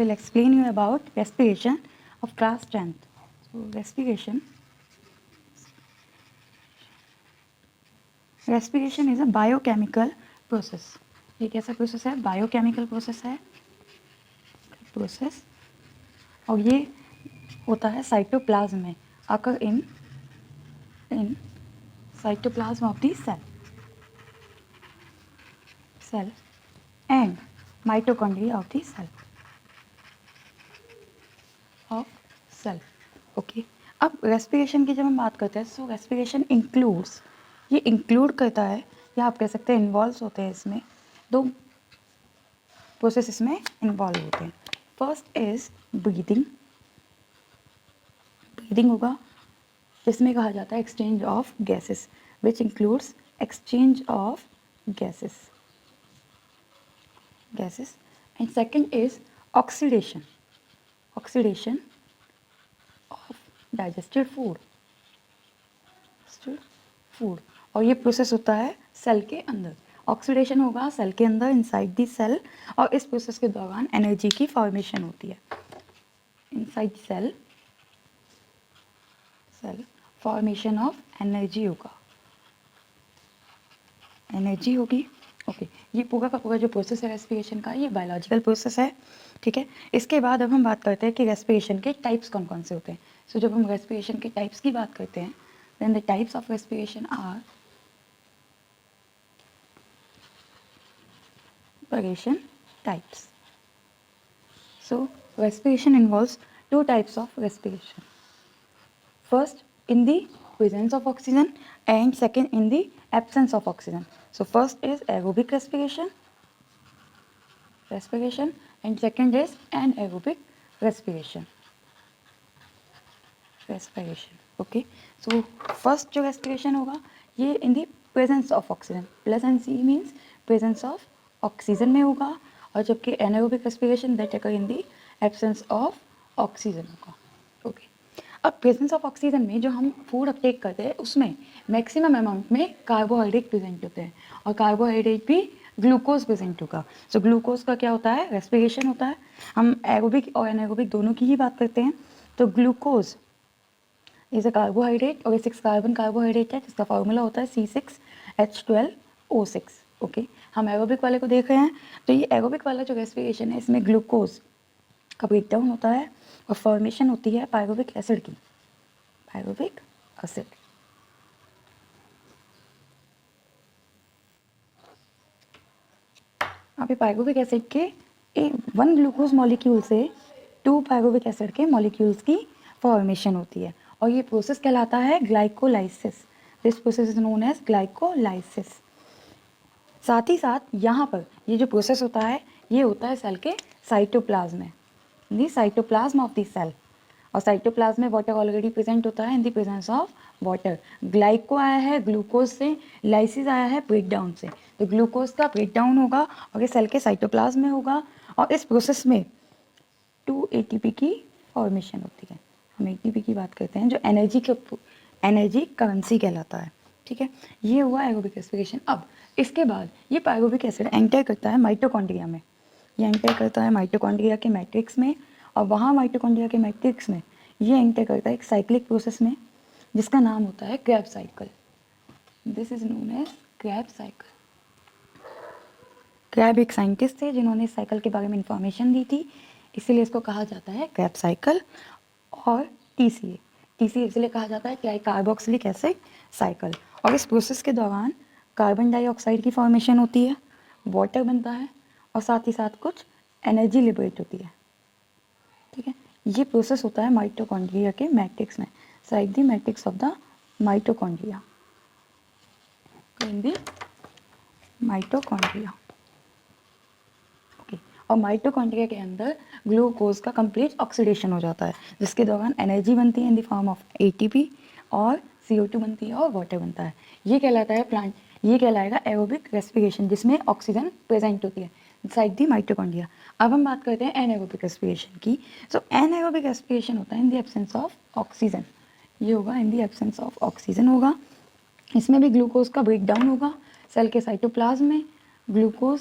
will explain you about respiration of class 10th. So respiration is a biochemical process. ये कैसा process है? Biochemical process है और ये होता है साइटोप्लाज्म में, occur in cytoplasm of the cell and mitochondria of the cell. Okay, अब रेस्पिरेशन की जब हम बात करते हैं, सो रेस्पिरेशन इंक्लूड्स, ये इंक्लूड करता है या आप कह सकते हैं इन्वॉल्व होते हैं, इसमें दो प्रोसेस इसमें इन्वॉल्व होते हैं. फर्स्ट इज ब्रीदिंग होगा, जिसमें कहा जाता है exchange of gases, which includes exchange of gases. And second is oxidation of digested food. और ये प्रोसेस होता है सेल के अंदर. ऑक्सीडेशन होगा सेल के अंदर, इनसाइड दी सेल, और इस प्रोसेस के दौरान एनर्जी की फॉर्मेशन होती है. Inside cell formation of energy होगी. ओके, ये पूरा का पूरा जो प्रोसेस है रेस्पिरेशन का, ये बायोलॉजिकल प्रोसेस है. ठीक है, इसके बाद अब हम बात करते हैं कि रेस्पिरेशन के टाइप्स कौन कौन से होते हैं. सो जब हम रेस्पिरेशन के टाइप्स की बात करते हैं, then the types of respiration are respiration types. So respiration involves two types of respiration. First in the presence of oxygen and second in the absence of oxygen. So first is aerobic respiration and second is anaerobic respiration. Okay, so first जो respiration होगा ये in the presence of oxygen, presence means presence of oxygen में होगा, और जबकि anaerobic respiration that occur in the absence of oxygen होगा. Okay, अब presence of oxygen में जो हम फूड अपटेक करते हैं उसमें मैक्सिमम अमाउंट में कार्बोहाइड्रेट प्रेजेंट होते हैं, और कार्बोहाइड्रेट भी ग्लूकोज प्रेजेंट होगा. सो ग्लूकोज का क्या होता है? रेस्पिरेशन होता है. हम एरोबिक और एनारोबिक दोनों की ही बात करते हैं. तो ग्लूकोज इज अ कार्बोहाइड्रेट और 6 कार्बन कार्बोहाइड्रेट है, जिसका फॉर्मूला होता है C6H12O6. ओके, हम एरोबिक वाले को देख रहे हैं. तो ये एरोबिक वाला जो रेस्पिरेशन है, इसमें ग्लूकोज का ब्रेकडाउन होता है और फॉर्मेशन होती है पायरुविक एसिड की. अभी पायरुविक एसिड के 1 ग्लूकोज मॉलिक्यूल से 2 पायरुविक एसिड के मॉलिक्यूल्स की फॉर्मेशन होती है, और ये प्रोसेस कहलाता है glycolysis. This process is known as glycolysis. साथ ही साथ यहाँ पर ये जो प्रोसेस होता है, ये होता है सेल के साइटोप्लाज्म में, the cytoplasm of the cell. और साइटोप्लाज्म में वाटर ऑलरेडी प्रेजेंट होता है in the presence of water. ग्लाइको आया है ग्लूकोज से, लाइसिस आया है ब्रेकडाउन से. तो ग्लूकोज का ब्रेकडाउन होगा और ये सेल के साइटोप्लाज्म में होगा, और इस प्रोसेस में 2 ATP की फॉर्मेशन होती है. हम ATP की बात करते हैं जो एनर्जी करेंसी कहलाता है. ठीक है, ये हुआ एरोबिक रेस्पिरेशन. अब इसके बाद ये पायरुविक एसिड एंटर करता है माइटोकॉन्ड्रिया में. ये एंटर करता है माइटोकॉन्ड्रिया के मैट्रिक्स में, और वहाँ माइटोकॉन्ड्रिया के मैट्रिक्स में ये एंटर करता है एक साइक्लिक प्रोसेस में, जिसका नाम होता है Krebs cycle. This is known as Krebs cycle. Krebs एक साइंटिस्ट थे जिन्होंने इस साइकिल के बारे में इंफॉर्मेशन दी थी, इसीलिए इसको कहा जाता है क्रेब्स साइकिल. और TCA इसलिए कहा जाता है ट्राई कार्बोक्सिलिक एसिड साइकिल. और इस प्रोसेस के दौरान कार्बन डाइऑक्साइड की फॉर्मेशन होती है, वाटर बनता है, और साथ ही साथ कुछ एनर्जी लिबरेट होती है. ठीक है, ये प्रोसेस होता है माइटोकॉन्ड्रिया के मैट्रिक्स में, side the matrix of the mitochondria. Okay, और माइटोकॉन्ड्रिया के अंदर ग्लूकोज का कंप्लीट ऑक्सीडेशन हो जाता है, जिसके दौरान एनर्जी बनती है in the form of ATP, और CO2 बनती है और वाटर बनता है. ये कहलाएगा एरोबिक रेस्पिरेशन, जिसमें ऑक्सीजन प्रेजेंट होती है साइड दी माइटोकॉन्ड्रिया. अब हम बात करते हैं एनाएरोबिक रेस्पिरेशन की. सो एनाएरोबिक रेस्पिरेशन होता है in the absence of oxygen. ये होगा in the absence of oxygen होगा. इसमें भी ग्लूकोज का ब्रेकडाउन होगा सेल के साइटोप्लाज्म में. ग्लूकोज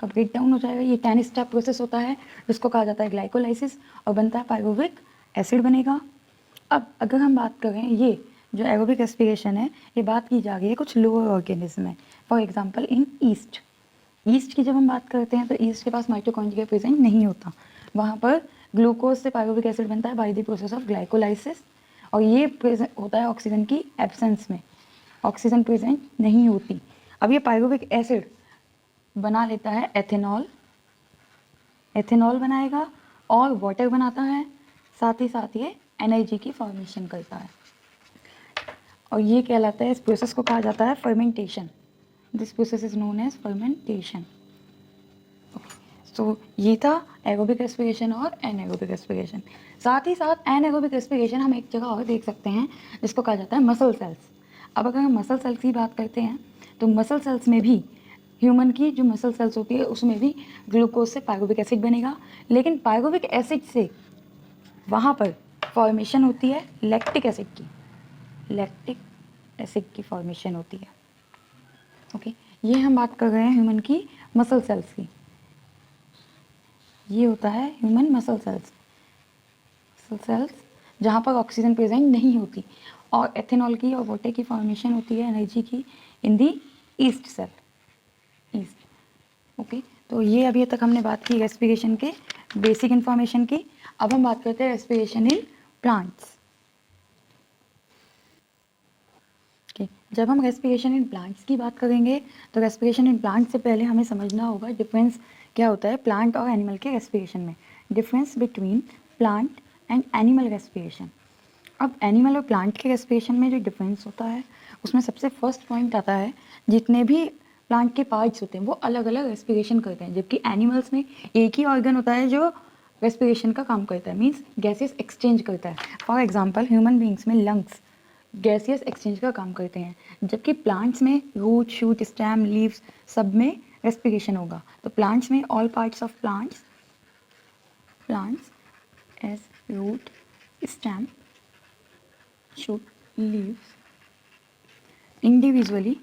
का ब्रेक डाउन हो जाएगा। ये 10 स्टेप प्रोसेस होता है जिसको कहा जाता है ग्लाइकोलाइसिस और बनता है पायरुविक एसिड बनेगा। अब अगर हम बात करें ये जो एरोबिक रेस्पिरेशन है, ये बात की जा रही है कुछ लोअर ऑर्गेनिज्म में। For example in east, east की जब हम बात करते हैं तो ईस्ट के पास माइटोकॉन्ड्रिया प्रेजेंट नहीं होता, वहाँ पर ग्लूकोज से पायरुविक एसिड बनता है by the process of glycolysis, और ये होता है ऑक्सीजन की एब्सेंस में, ऑक्सीजन प्रेजेंट नहीं होती। अब ये पायरुविक एसिड बना लेता है एथेनॉल, एथेनॉल बनाएगा और वाटर बनाता है, साथ ही साथ ये एनर्जी की फॉर्मेशन करता है, और ये कहलाता है, इस प्रोसेस को कहा जाता है fermentation. This process is known as fermentation. तो ये था एरोबिक रेस्पिरेशन और एनाएरोबिक रेस्पिरेशन। साथ ही साथ एनाएरोबिक रेस्पिरेशन हम एक जगह और देख सकते हैं जिसको कहा जाता है मसल सेल्स। अब अगर हम मसल सेल्स की बात करते हैं तो मसल सेल्स में भी, ह्यूमन की जो मसल सेल्स होती है उसमें भी ग्लूकोज से पायरुविक एसिड बनेगा, लेकिन पायरुविक एसिड से वहाँ पर फॉर्मेशन होती है लैक्टिक एसिड की, लैक्टिक एसिड की फॉर्मेशन होती है। ओके, ये हम बात कर रहे हैं ह्यूमन की मसल सेल्स की। ये होता है human muscle cells, muscle cells जहाँ पर ऑक्सीजन प्रेजेंट नहीं होती, और एथेनॉल की और वाटर की फॉर्मेशन होती है एनर्जी की इन दी ईस्ट सेल, ईस्ट। ओके, तो ये अभी तक हमने बात की रेस्पिरेशन के बेसिक इन्फॉर्मेशन की। अब हम बात करते हैं रेस्पिरेशन इन प्लांट्स। जब हम रेस्पिरेशन इन प्लांट्स की बात करेंगे तो रेस्पिरेशन इन प्लांट से पहले हमें समझना होगा डिफरेंस क्या होता है प्लांट और एनिमल के रेस्पिरेशन में, difference between plant and animal respiration. अब एनिमल और प्लांट के रेस्पिरेशन में जो डिफरेंस होता है उसमें सबसे फर्स्ट पॉइंट आता है, जितने भी प्लांट के पार्ट्स होते हैं वो अलग अलग रेस्पिरेशन करते हैं, जबकि एनिमल्स में एक ही ऑर्गन होता है जो रेस्पिरेशन का काम करता है, मीन्स गैसेस एक्सचेंज करता है। फॉर एग्जाम्पल ह्यूमन बींग्स में लंग्स गैसियस एक्सचेंज का काम करते हैं, जबकि प्लांट्स में रूट, शूट, स्टेम, लीव्स सब में रेस्पिरेशन होगा। तो प्लांट्स में all parts of plants as root, stem, shoot, leaves individually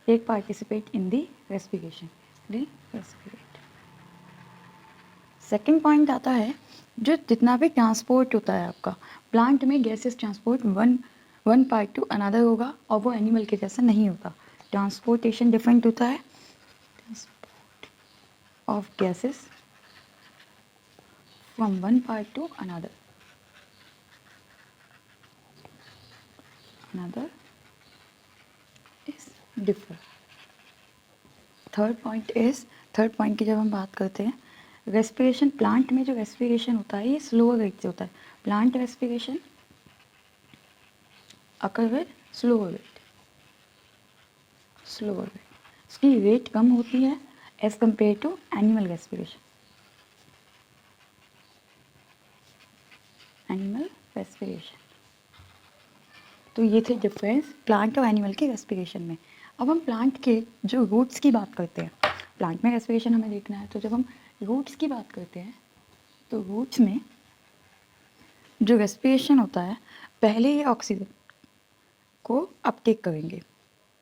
take participate in the respiration, they respirate। Second point आता है जो जितना भी ट्रांसपोर्ट होता है आपका प्लांट में, gases transport one part two another होगा, और वो एनिमल के जैसा नहीं होता। ट्रांसपोर्टेशन डिफरेंट होता है, transport of gases from one part two another is different. Third point की जब हम बात करते हैं रेस्पिरेशन, प्लांट में जो रेस्पिरेशन होता है ये स्लोअर रेट से होता है। Plant respiration occur with slower rate, इसकी रेट कम होती है as compare to animal respiration. तो ये थे डिफरेंस प्लांट और एनिमल के रेस्पिरेशन में। अब हम प्लांट के जो रूट्स की बात करते हैं, प्लांट में रेस्पिरेशन हमें देखना है, तो जब हम रूट्स की बात करते हैं तो रूट्स में जो रेस्पिरेशन होता है पहले ये ऑक्सीजन को अपटेक करेंगे,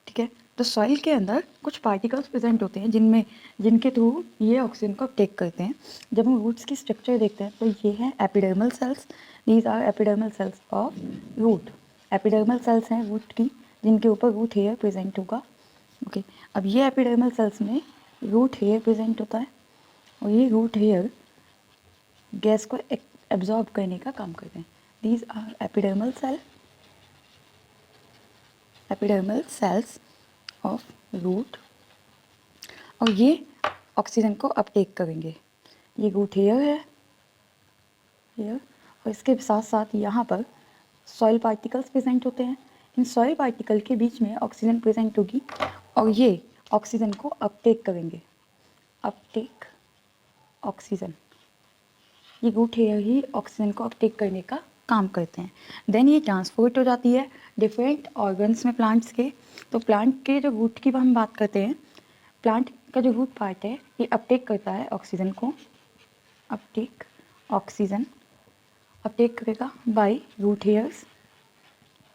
ठीक है। तो सॉइल के अंदर कुछ पार्टिकल्स प्रेजेंट होते हैं जिनके थ्रू ये ऑक्सीजन को अपटेक करते हैं। जब हम रूट्स की स्ट्रक्चर देखते हैं तो ये है epidermal cells, these are epidermal cells of root. Epidermal cells हैं रूट की जिनके ऊपर रूट हेयर प्रेजेंट होगा। ओके, अब ये एपिडर्मल सेल्स में रूट हेयर प्रेजेंट होता है, और ये रूट हेयर गैस को एब्जॉर्ब करने का काम करते हैं। These are epidermal cells of root, और ये ऑक्सीजन को अपटेक करेंगे। ये रूट हेयर है, और इसके साथ साथ यहाँ पर सॉइल पार्टिकल्स प्रेजेंट होते हैं। इन सॉइल पार्टिकल के बीच में ऑक्सीजन प्रेजेंट होगी, और ये ऑक्सीजन को अपटेक करेंगे। अपटेक ऑक्सीजन, ये रूट हेयर ही ऑक्सीजन को अपटेक करने का काम करते हैं। देन ये ट्रांसपोर्ट हो जाती है डिफरेंट ऑर्गन्स में प्लांट्स के। तो प्लांट के जो रूट की हम बात करते हैं, प्लांट का जो रूट पार्ट है ये अपटेक करता है ऑक्सीजन को, अपटेक करेगा बाय रूट हेयर्स,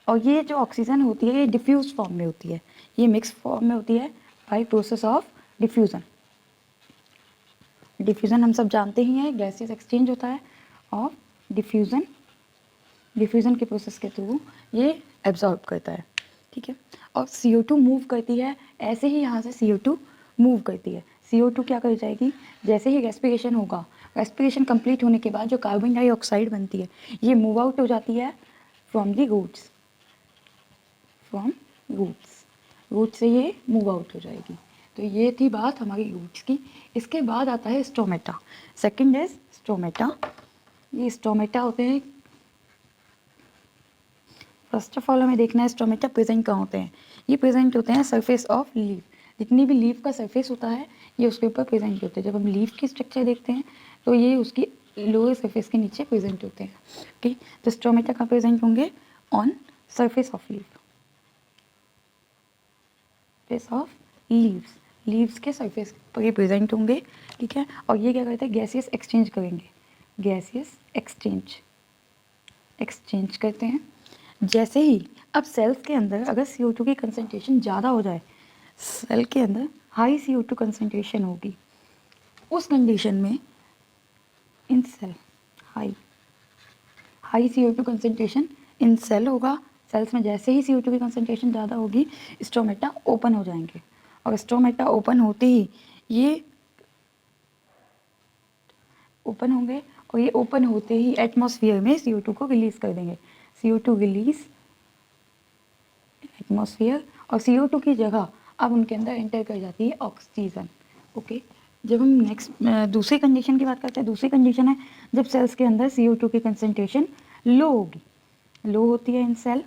और ये जो ऑक्सीजन होती है ये डिफ्यूज फॉर्म में होती है, ये मिक्स फॉर्म में होती है by process of diffusion. Diffusion हम सब जानते ही हैं, गैसेस एक्सचेंज होता है और डिफ्यूज़न के प्रोसेस के थ्रू ये एब्जॉर्ब करता है, ठीक है। और CO2 मूव करती है, ऐसे ही यहाँ से CO2 मूव करती है। CO2 क्या कर जाएगी, जैसे ही रेस्पिरेशन होगा, रेस्पिरेशन कंप्लीट होने के बाद जो कार्बन डाइऑक्साइड बनती है ये मूव आउट हो जाती है फ्रॉम रूट्स से ये मूव आउट हो जाएगी। तो ये थी बात हमारी रूट्स की। इसके बाद आता है स्टोमेटा। Second is stomata. ये स्टोमेटा होते हैं, फर्स्ट ऑफ ऑल हमें देखना है स्टोमेटा प्रेजेंट कहाँ होते हैं। ये प्रेजेंट होते हैं सरफेस ऑफ लीफ, जितनी भी लीफ का सरफेस होता है ये उसके ऊपर प्रेजेंट होते हैं। जब हम लीफ की स्ट्रक्चर देखते हैं तो ये उसकी लोअर सरफेस के नीचे प्रेजेंट होते हैं, ओके। तो स्टोमेटा कहाँ प्रेजेंट होंगे, ऑन सरफेस ऑफ लीव्स के सरफेस पर ये प्रेजेंट होंगे, ठीक है। और ये क्या करते हैं, गैसियस एक्सचेंज करेंगे, गैसियस एक्सचेंज करते हैं। जैसे ही अब सेल्स के अंदर अगर CO2 की कंसनट्रेशन ज़्यादा हो जाए, सेल के अंदर हाई CO2 कंसनट्रेशन होगी, उस कंडीशन में in cell high CO2 concentration in cell होगा। सेल्स में जैसे ही CO2 की कंसनट्रेशन ज़्यादा होगी, स्टोमेटा ओपन हो जाएंगे, और स्टोमेटा ओपन होते ही ये ओपन होंगे, और ये ओपन होते ही एटमॉस्फेयर में CO2 को रिलीज़ कर देंगे। CO2 रिलीज एटमॉस्फेयर, और CO2 की जगह अब उनके अंदर एंटर कर जाती है ऑक्सीजन, ओके। जब हम नेक्स्ट दूसरी कंडीशन की बात करते हैं, दूसरी कंडीशन है जब सेल्स के अंदर CO2 की कंसनट्रेशन लो होगी, लो होती है इन सेल,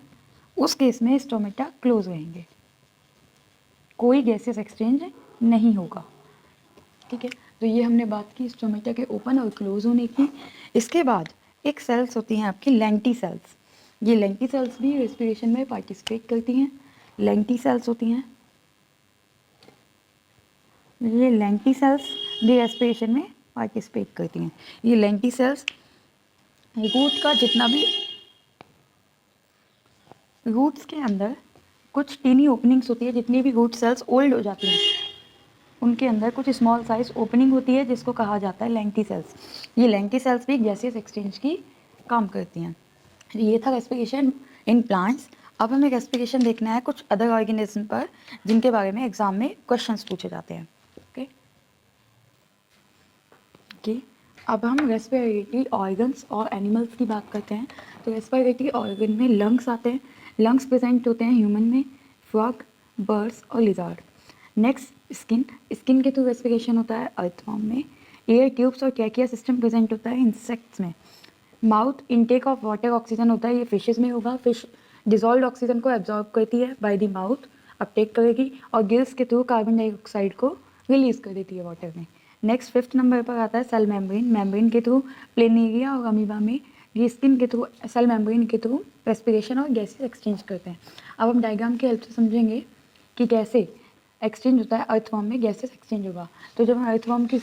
उस केस में स्टोमेटा क्लोज रहेंगे, कोई गैसेस एक्सचेंज नहीं होगा, ठीक है। तो ये हमने बात की स्टोमेटा के ओपन और क्लोज होने की। इसके बाद एक सेल्स होती हैं आपकी लेंटी सेल्स। ये लेंटी सेल्स भी रेस्पिरेशन में पार्टिसिपेट करती हैं, लेंटी सेल्स होती हैं, ये लेंटी सेल्स भी रेस्पिरेशन में पार्टिसिपेट करती हैं। ये लेंटी सेल्स रूट का जितना भी, रूट्स के अंदर कुछ टीनी ओपनिंग्स होती है, जितनी भी रूट सेल्स ओल्ड हो जाती हैं उनके अंदर कुछ स्मॉल साइज ओपनिंग होती है जिसको कहा जाता है लेंटी सेल्स। ये लेंटी सेल्स भी गैसियस एक्सचेंज की काम करती हैं। ये था रेस्पिरेशन इन प्लांट्स। अब हमें रेस्पिरेशन देखना है कुछ अदर ऑर्गेनिज्म पर जिनके बारे में एग्जाम में क्वेश्चंस पूछे जाते हैं, ओके। अब हम रेस्पिरेटरी ऑर्गन्स और एनिमल्स की बात करते हैं। तो रेस्पिरेटरी ऑर्गन में लंग्स आते हैं, लंग्स प्रेजेंट होते हैं ह्यूमन में, फ्रॉग, बर्ड्स और लिजार्ड। नेक्स्ट स्किन के थ्रू रेस्पिरेशन होता है अर्थवॉर्म में। एयर ट्यूब्स और ट्रैकिया सिस्टम प्रेजेंट होता है इंसेक्ट्स में। Mouth intake of water oxygen होता है, ये फिशेस में होगा, फिश डिजॉल्व ऑक्सीजन को एब्जॉर्ब करती है बाय द माउथ, अपटेक करेगी, और गिल्स के थ्रू कार्बन डाइऑक्साइड को रिलीज कर देती है वाटर में। नेक्स्ट 5th नंबर पर आता है सेल मेम्ब्रेन। मेम्ब्रेन के थ्रू प्लेनेरिया और अमीबा में ये स्किन के थ्रू, सेल मेम्ब्रेन के थ्रू रेस्पिरेशन और गैसेस एक्सचेंज करते हैं। अब हम डायग्राम की हेल्प से समझेंगे कि कैसे एक्सचेंज होता है, अर्थवॉर्म में गैसेस एक्सचेंज होगा। तो जब हम अर्थवॉर्म की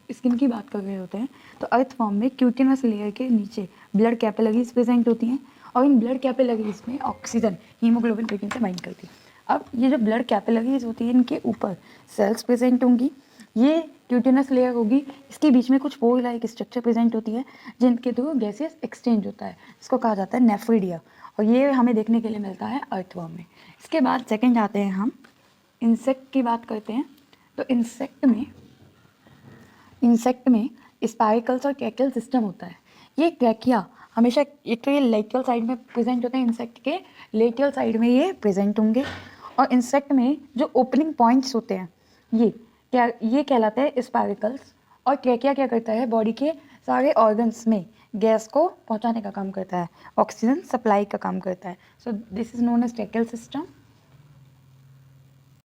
स्किन की बात कर रहे होते हैं तो अर्थवॉर्म में क्यूटिनस लेयर के नीचे ब्लड कैपिलरीज प्रेजेंट होती हैं, और इन ब्लड कैपिलरीज में ऑक्सीजन हीमोग्लोबिन प्रोटीन से बाइंड करती है। अब ये जो ब्लड कैपिलरीज होती है इनके ऊपर सेल्स प्रेजेंट होंगी, ये क्यूटिनस लेयर होगी, इसके बीच में कुछ पोर लाइक स्ट्रक्चर प्रेजेंट होती है जिनके थ्रू गैसेस एक्सचेंज होता है, इसको कहा जाता है नेफ्रिडिया, और ये हमें देखने के लिए मिलता है अर्थवॉर्म में। इसके बाद सेकेंड आते हैं हम इंसेक्ट की बात करते हैं। तो इंसेक्ट में स्पाइकल्स और ट्रैकियल सिस्टम होता है। ये ट्रैकिया हमेशा, एक तो ये लेटरल साइड में प्रेजेंट होते हैं, इंसेक्ट के लेटरल साइड में ये प्रेजेंट होंगे, और इंसेक्ट में जो ओपनिंग पॉइंट्स होते हैं ये कहलाते हैं स्पाइकल्स, और ट्रैकिया क्या करता है, बॉडी के सारे ऑर्गन्स में गैस को पहुंचाने का काम करता है, ऑक्सीजन सप्लाई का काम करता है। So this is known as tracheal system.